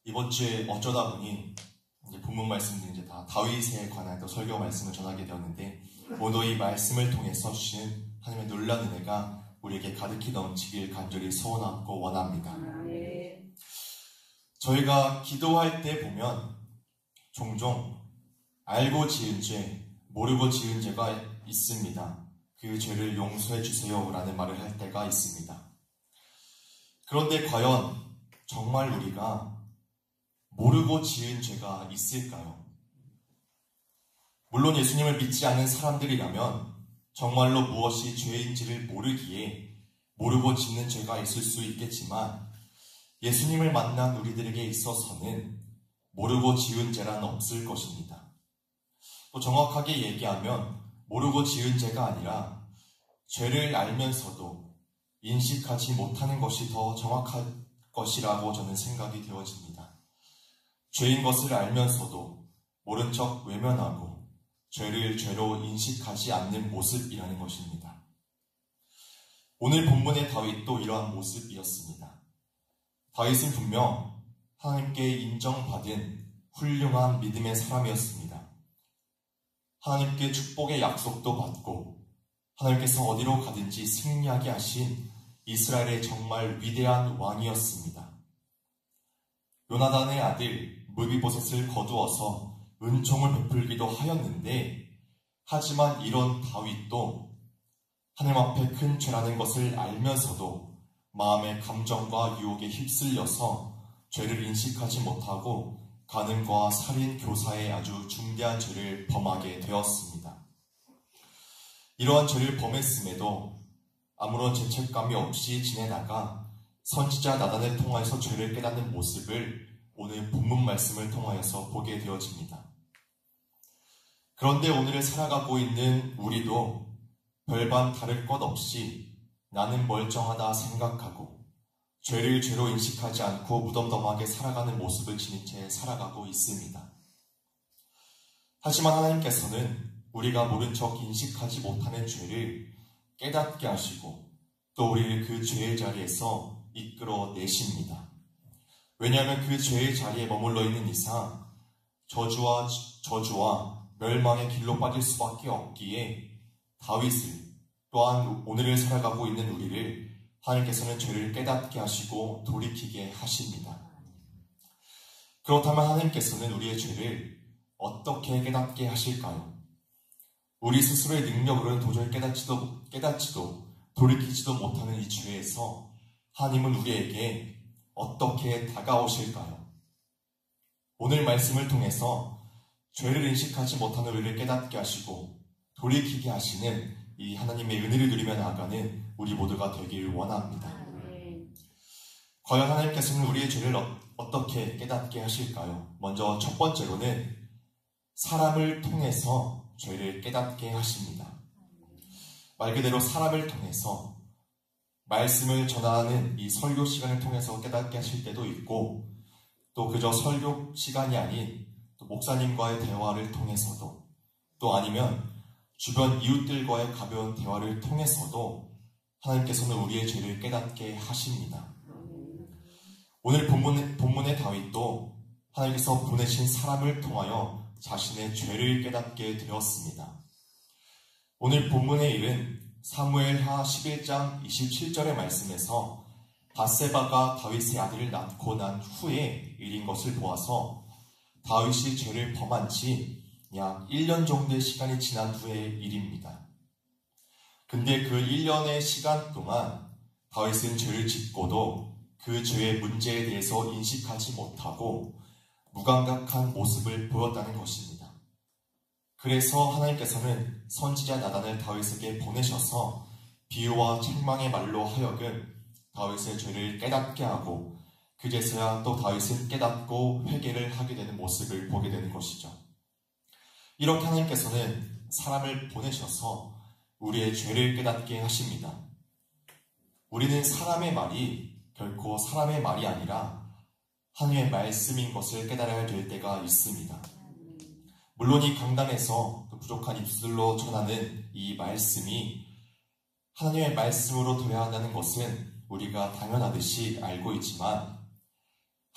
이번 주에 어쩌다 보니 이제 본문 말씀도 이제 다 다윗에 관한 또 설교 말씀을 전하게 되었는데, 오늘 이 말씀을 통해서 주신 하나님의 놀라운 은혜가 우리에게 가득히 넘치길 간절히 소원하고 원합니다. 저희가 기도할 때 보면 종종 알고 지은 죄, 모르고 지은 죄가 있습니다. 그 죄를 용서해 주세요 라는 말을 할 때가 있습니다. 그런데 과연 정말 우리가 모르고 지은 죄가 있을까요? 물론 예수님을 믿지 않는 사람들이라면 정말로 무엇이 죄인지를 모르기에 모르고 짓는 죄가 있을 수 있겠지만, 예수님을 만난 우리들에게 있어서는 모르고 지은 죄란 없을 것입니다. 또 정확하게 얘기하면 모르고 지은 죄가 아니라 죄를 알면서도 인식하지 못하는 것이 더 정확할 것이라고 저는 생각이 되어집니다. 죄인 것을 알면서도 모른 척 외면하고 죄를 죄로 인식하지 않는 모습이라는 것입니다. 오늘 본문의 다윗도 이러한 모습이었습니다. 다윗은 분명 하나님께 인정받은 훌륭한 믿음의 사람이었습니다. 하나님께 축복의 약속도 받고 하나님께서 어디로 가든지 승리하게 하신 이스라엘의 정말 위대한 왕이었습니다. 요나단의 아들 무비보셋을 거두어서 은총을 베풀기도 하였는데, 하지만 이런 다윗도 하나님 앞에 큰 죄라는 것을 알면서도 마음의 감정과 유혹에 휩쓸려서 죄를 인식하지 못하고 간음과 살인, 교사의 아주 중대한 죄를 범하게 되었습니다. 이러한 죄를 범했음에도 아무런 죄책감이 없이 지내다가 선지자 나단을 통하여서 죄를 깨닫는 모습을 오늘 본문 말씀을 통하여서 보게 되어집니다. 그런데 오늘을 살아가고 있는 우리도 별반 다를 것 없이 나는 멀쩡하다 생각하고 죄를 죄로 인식하지 않고 무덤덤하게 살아가는 모습을 지닌 채 살아가고 있습니다. 하지만 하나님께서는 우리가 모른 척 인식하지 못하는 죄를 깨닫게 하시고 또 우리를 그 죄의 자리에서 이끌어내십니다. 왜냐하면 그 죄의 자리에 머물러 있는 이상 저주와 멸망의 길로 빠질 수밖에 없기에 다윗을, 또한 오늘을 살아가고 있는 우리를 하나님께서는 죄를 깨닫게 하시고 돌이키게 하십니다. 그렇다면 하나님께서는 우리의 죄를 어떻게 깨닫게 하실까요? 우리 스스로의 능력으로는 도저히 깨닫지도 돌이키지도 못하는 이 죄에서 하나님은 우리에게 어떻게 다가오실까요? 오늘 말씀을 통해서 죄를 인식하지 못하는 우리를 깨닫게 하시고 돌이키게 하시는 이 하나님의 은혜를 누리며 나아가는 우리 모두가 되길 원합니다. 과연 하나님께서는 우리의 죄를 어떻게 깨닫게 하실까요? 먼저 첫 번째로는 사람을 통해서 죄를 깨닫게 하십니다. 말 그대로 사람을 통해서 말씀을 전하는 이 설교 시간을 통해서 깨닫게 하실 때도 있고, 또 그저 설교 시간이 아닌 또 목사님과의 대화를 통해서도, 또 아니면 주변 이웃들과의 가벼운 대화를 통해서도 하나님께서는 우리의 죄를 깨닫게 하십니다. 오늘 본문의 다윗도 하나님께서 보내신 사람을 통하여 자신의 죄를 깨닫게 되었습니다. 오늘 본문의 일은 사무엘하 11장 27절의 말씀에서 밧세바가 다윗의 아들을 낳고 난 후의 일인 것을 보아서 다윗이 죄를 범한 지 약 1년 정도의 시간이 지난 후의 일입니다. 근데 그 1년의 시간 동안 다윗은 죄를 짓고도 그 죄의 문제에 대해서 인식하지 못하고 무감각한 모습을 보였다는 것입니다. 그래서 하나님께서는 선지자 나단을 다윗에게 보내셔서 비유와 책망의 말로 하여금 다윗의 죄를 깨닫게 하고, 그제서야 또 다윗은 깨닫고 회개를 하게 되는 모습을 보게 되는 것이죠. 이렇게 하나님께서는 사람을 보내셔서 우리의 죄를 깨닫게 하십니다. 우리는 사람의 말이 결코 사람의 말이 아니라 하나님의 말씀인 것을 깨달아야 될 때가 있습니다. 물론 이 강단에서 부족한 입술로 전하는 이 말씀이 하나님의 말씀으로 들어야 한다는 것은 우리가 당연하듯이 알고 있지만,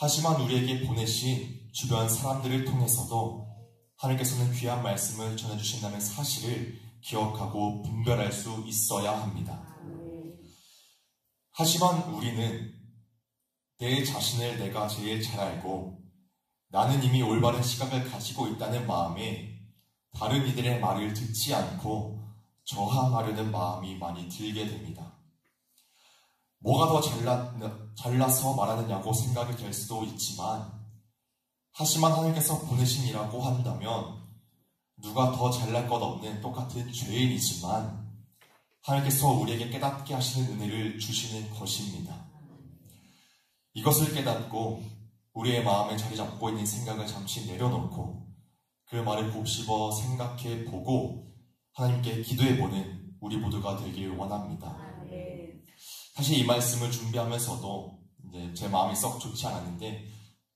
하지만 우리에게 보내신 주변 사람들을 통해서도 하나님께서는 귀한 말씀을 전해주신다는 사실을 기억하고 분별할 수 있어야 합니다. 하지만 우리는 내 자신을 내가 제일 잘 알고 나는 이미 올바른 시각을 가지고 있다는 마음에 다른 이들의 말을 듣지 않고 저항하려는 마음이 많이 들게 됩니다. 뭐가 더 잘나서 말하느냐고 생각이 될 수도 있지만, 하지만 하나님께서 보내심이라고 한다면 누가 더 잘날 것 없는 똑같은 죄인이지만 하나님께서 우리에게 깨닫게 하시는 은혜를 주시는 것입니다. 이것을 깨닫고 우리의 마음에 자리 잡고 있는 생각을 잠시 내려놓고 그 말을 곱씹어 생각해 보고 하나님께 기도해 보는 우리 모두가 되길 원합니다. 사실 이 말씀을 준비하면서도 이제 제 마음이 썩 좋지 않았는데,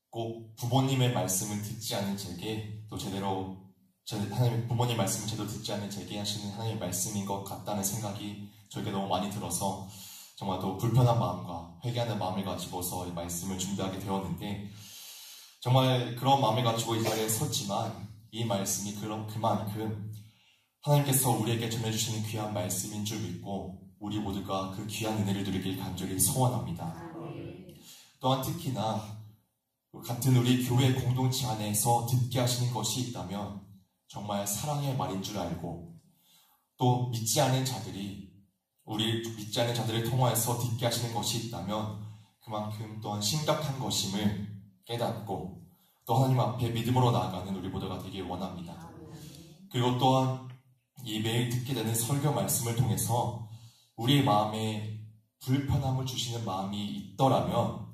꼭 부모님의 말씀을 듣지 않은 제게 또 제대로 하나님 부모님 말씀을 제대로 듣지 않은 제게 하시는 하나님의 말씀인 것 같다는 생각이 저에게 너무 많이 들어서 정말 또 불편한 마음과 회개하는 마음을 가지고서 이 말씀을 준비하게 되었는데, 정말 그런 마음을 가지고 이 자리에 섰지만 이 말씀이 그만큼 하나님께서 우리에게 전해주시는 귀한 말씀인 줄 믿고 우리 모두가 그 귀한 은혜를 누리길 간절히 소원합니다. 또한 특히나 같은 우리 교회 공동체 안에서 듣게 하시는 것이 있다면 정말 사랑의 말인 줄 알고, 또 믿지 않은 자들이 우리 믿지 않는 자들을 통하여서 듣게 하시는 것이 있다면 그만큼 또한 심각한 것임을 깨닫고 또 하나님 앞에 믿음으로 나아가는 우리 모두가 되길 원합니다. 그리고 또한 이 매일 듣게 되는 설교 말씀을 통해서 우리의 마음에 불편함을 주시는 마음이 있더라면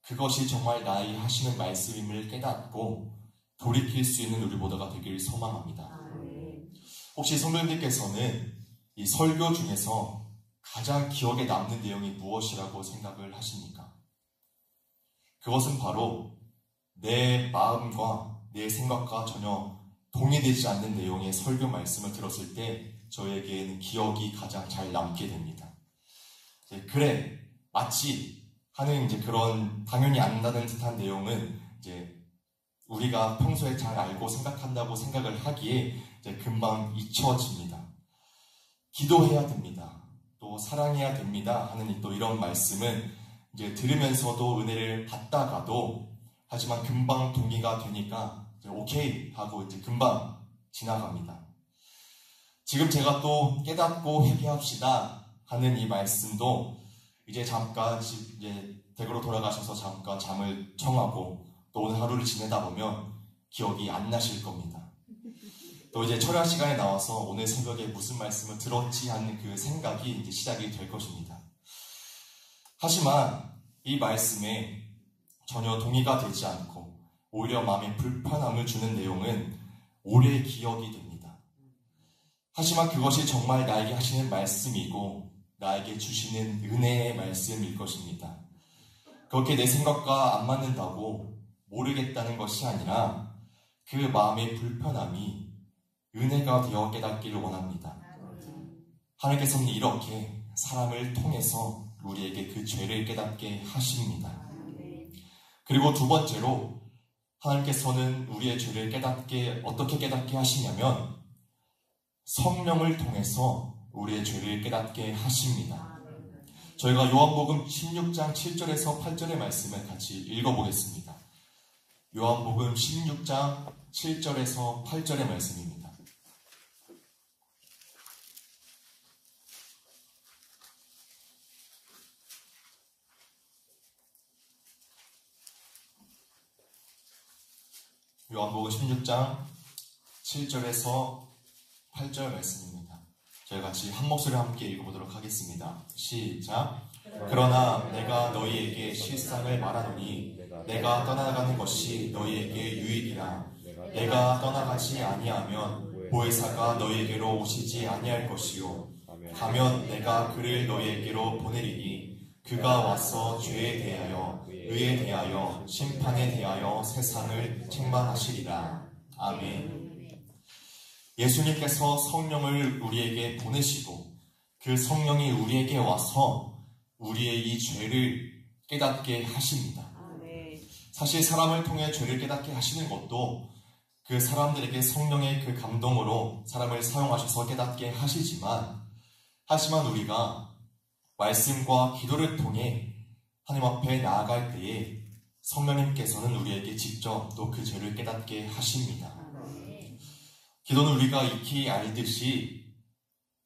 그것이 정말 나에게 하시는 말씀임을 깨닫고 돌이킬 수 있는 우리 모두가 되길 소망합니다. 혹시 성도님들께서는 이 설교 중에서 가장 기억에 남는 내용이 무엇이라고 생각을 하십니까? 그것은 바로 내 마음과 내 생각과 전혀 동의되지 않는 내용의 설교 말씀을 들었을 때 저에게는 기억이 가장 잘 남게 됩니다. 그래, 마치 하는 이제 그런 당연히 안다는 듯한 내용은 이제 우리가 평소에 잘 알고 생각한다고 생각을 하기에 이제 금방 잊혀집니다. 기도해야 됩니다. 또 사랑해야 됩니다. 하는 또 이런 말씀은 이제 들으면서도 은혜를 받다가도 하지만 금방 동의가 되니까 이제 오케이 하고 이제 금방 지나갑니다. 지금 제가 또 깨닫고 회개합시다 하는 이 말씀도 이제 잠깐 이제 댁으로 돌아가셔서 잠깐 잠을 청하고 또 오늘 하루를 지내다 보면 기억이 안 나실 겁니다. 또 이제 철야 시간에 나와서 오늘 새벽에 무슨 말씀을 들었지 하는 그 생각이 이제 시작이 될 것입니다. 하지만 이 말씀에 전혀 동의가 되지 않고 오히려 마음에 불편함을 주는 내용은 오래 기억이 됩니다. 하지만 그것이 정말 나에게 하시는 말씀이고 나에게 주시는 은혜의 말씀일 것입니다. 그렇게 내 생각과 안 맞는다고 모르겠다는 것이 아니라 그 마음의 불편함이 은혜가 되어 깨닫기를 원합니다. 하나님께서는 이렇게 사람을 통해서 우리에게 그 죄를 깨닫게 하십니다. 그리고 두 번째로 하나님께서는 우리의 죄를 어떻게 깨닫게 하시냐면 성령을 통해서 우리의 죄를 깨닫게 하십니다. 저희가 요한복음 16장 7절에서 8절의 말씀을 같이 읽어보겠습니다. 요한복음 16장 7절에서 8절의 말씀입니다. 요한복음 16장 7절에서 8절 말씀입니다. 저희 같이 한 목소리로 함께 읽어보도록 하겠습니다. 시작. 그러나 내가 너희에게 실상을 말하노니 내가 떠나가는 것이 너희에게 유익이라. 내가 떠나가지 아니하면 보혜사가 너희에게로 오시지 아니할 것이요 가면 내가 그를 너희에게로 보내리니 그가 와서 죄에 대하여 의에 대하여 심판에 대하여 세상을 책망하시리라. 아멘. 예수님께서 성령을 우리에게 보내시고 그 성령이 우리에게 와서 우리의 이 죄를 깨닫게 하십니다. 사실 사람을 통해 죄를 깨닫게 하시는 것도 그 사람들에게 성령의 그 감동으로 사람을 사용하셔서 깨닫게 하시지만 우리가 말씀과 기도를 통해 하나님 앞에 나아갈 때에 성령님께서는 우리에게 직접 또 그 죄를 깨닫게 하십니다. 기도는 우리가 익히 알듯이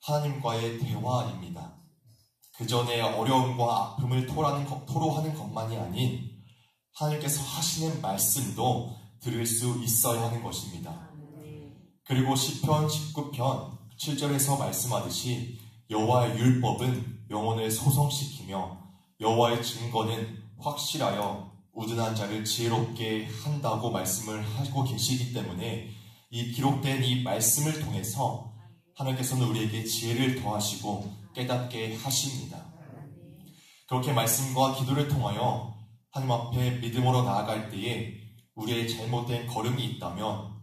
하나님과의 대화입니다. 그 전에 어려움과 아픔을 토로하는 것만이 아닌 하나님께서 하시는 말씀도 들을 수 있어야 하는 것입니다. 그리고 시편 19편 7절에서 말씀하듯이 여호와의 율법은 영혼을 소성시키며 여호와의 증거는 확실하여 우둔한 자를 지혜롭게 한다고 말씀을 하고 계시기 때문에 이 기록된 이 말씀을 통해서 하나님께서는 우리에게 지혜를 더하시고 깨닫게 하십니다. 그렇게 말씀과 기도를 통하여 하나님 앞에 믿음으로 나아갈 때에 우리의 잘못된 걸음이 있다면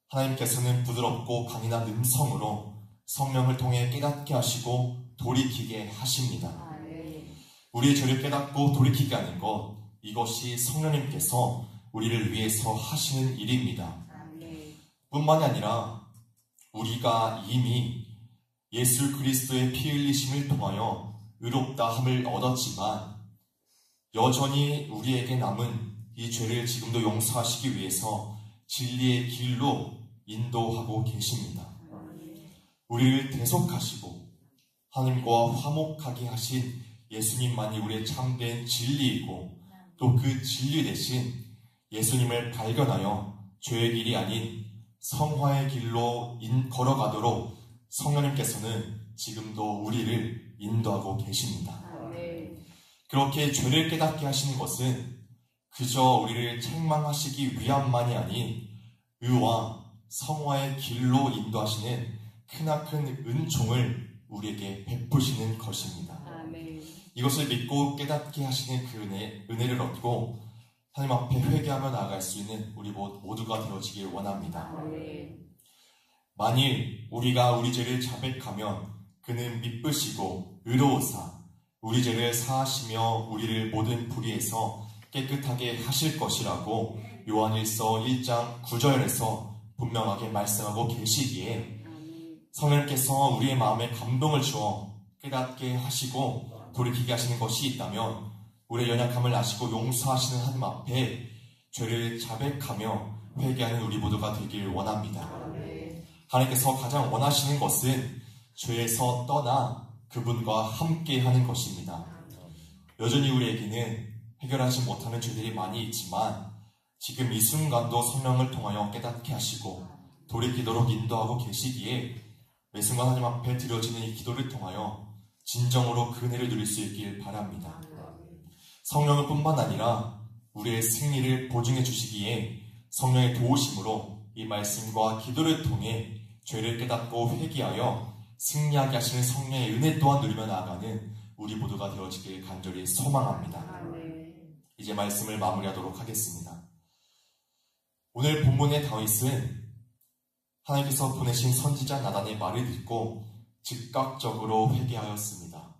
하나님께서는 부드럽고 강인한 음성으로 성령을 통해 깨닫게 하시고 돌이키게 하십니다. 우리의 죄를 깨닫고 돌이키게 하는 것, 이것이 성령님께서 우리를 위해서 하시는 일입니다. 뿐만이 아니라 우리가 이미 예수 그리스도의 피 흘리심을 통하여 의롭다함을 얻었지만 여전히 우리에게 남은 이 죄를 지금도 용서하시기 위해서 진리의 길로 인도하고 계십니다. 우리를 대속하시고 하나님과 화목하게 하신 예수님만이 우리의 참된 진리이고 또 그 진리 대신 예수님을 발견하여 죄의 길이 아닌 성화의 길로 걸어가도록 성령님께서는 지금도 우리를 인도하고 계십니다. 그렇게 죄를 깨닫게 하시는 것은 그저 우리를 책망하시기 위함만이 아닌 의와 성화의 길로 인도하시는 크나큰 은총을 우리에게 베푸시는 것입니다. 이것을 믿고 깨닫게 하시는 그 은혜를 얻고 하나님 앞에 회개하며 나아갈 수 있는 우리 모두가 되어지길 원합니다. 만일 우리가 우리 죄를 자백하면 그는 미쁘시고 의로우사 우리 죄를 사하시며 우리를 모든 불의에서 깨끗하게 하실 것이라고 요한일서 1장 9절에서 분명하게 말씀하고 계시기에 성령께서 우리의 마음에 감동을 주어 깨닫게 하시고 돌이키게 하시는 것이 있다면 우리의 연약함을 아시고 용서하시는 하나님 앞에 죄를 자백하며 회개하는 우리 모두가 되길 원합니다. 하나님께서 가장 원하시는 것은 죄에서 떠나 그분과 함께하는 것입니다. 여전히 우리에게는 해결하지 못하는 죄들이 많이 있지만 지금 이 순간도 성령을 통하여 깨닫게 하시고 돌이키도록 인도하고 계시기에 매 순간 하나님 앞에 드려지는 이 기도를 통하여 진정으로 그 은혜를 누릴 수 있길 바랍니다. 성령은 뿐만 아니라 우리의 승리를 보증해 주시기에 성령의 도우심으로 이 말씀과 기도를 통해 죄를 깨닫고 회개하여 승리하게 하시는 성령의 은혜 또한 누리며 나아가는 우리 모두가 되어지길 간절히 소망합니다. 이제 말씀을 마무리하도록 하겠습니다. 오늘 본문의 다윗은 하나님께서 보내신 선지자 나단의 말을 듣고 즉각적으로 회개하였습니다.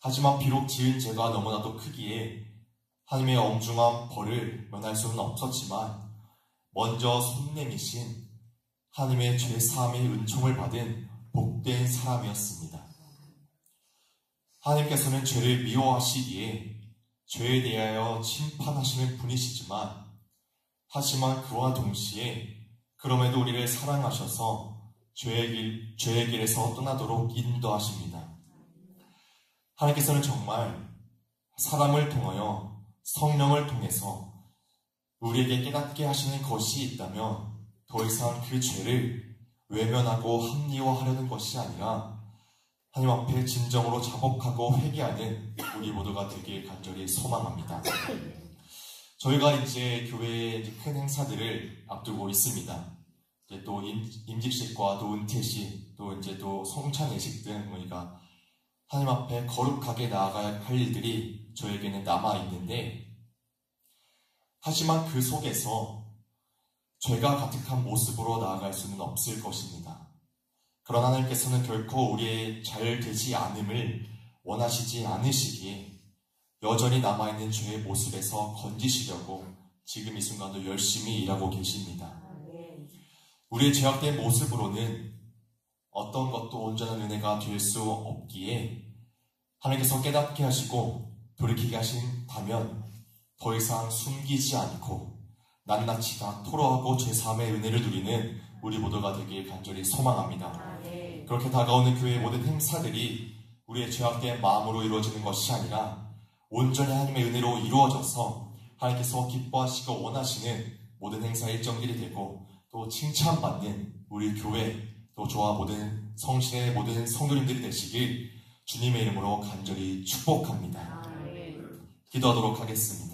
하지만 비록 지은 죄가 너무나도 크기에 하나님의 엄중한 벌을 면할 수는 없었지만 먼저 손 내미신 하나님의 죄 사함의 은총을 받은 복된 사람이었습니다. 하나님께서는 죄를 미워하시기에 죄에 대하여 심판하시는 분이시지만 하지만 그와 동시에 그럼에도 우리를 사랑하셔서 죄의 길에서 떠나도록 인도하십니다. 하나님께서는 정말 사람을 통하여 성령을 통해서 우리에게 깨닫게 하시는 것이 있다면 더 이상 그 죄를 외면하고 합리화하려는 것이 아니라 하나님 앞에 진정으로 자복하고 회개하는 우리 모두가 되길 간절히 소망합니다. 저희가 이제 교회의 큰 행사들을 앞두고 있습니다. 이제 또 임직식과 또 은퇴식, 또 이제 또 성찬예식 등 우리가 하나님 앞에 거룩하게 나아가야 할 일들이 저에게는 남아 있는데, 하지만 그 속에서 죄가 가득한 모습으로 나아갈 수는 없을 것입니다. 그러나 하나님께서는 결코 우리의 잘 되지 않음을 원하시지 않으시기에 여전히 남아있는 죄의 모습에서 건지시려고 지금 이 순간도 열심히 일하고 계십니다. 우리의 죄악된 모습으로는 어떤 것도 온전한 은혜가 될 수 없기에 하나님께서 깨닫게 하시고 돌이키게 하신다면 더 이상 숨기지 않고 낱낱이 다 토로하고 죄사함의 은혜를 누리는 우리 모두가 되길 간절히 소망합니다. 그렇게 다가오는 교회의 모든 행사들이 우리의 죄악된 마음으로 이루어지는 것이 아니라 온전히 하나님의 은혜로 이루어져서 하나님께서 기뻐하시고 원하시는 모든 행사 일정들이 되고 또 칭찬받는 우리 교회 또 저와 모든 성신의 모든 성도님들이 되시길 주님의 이름으로 간절히 축복합니다. 기도하도록 하겠습니다.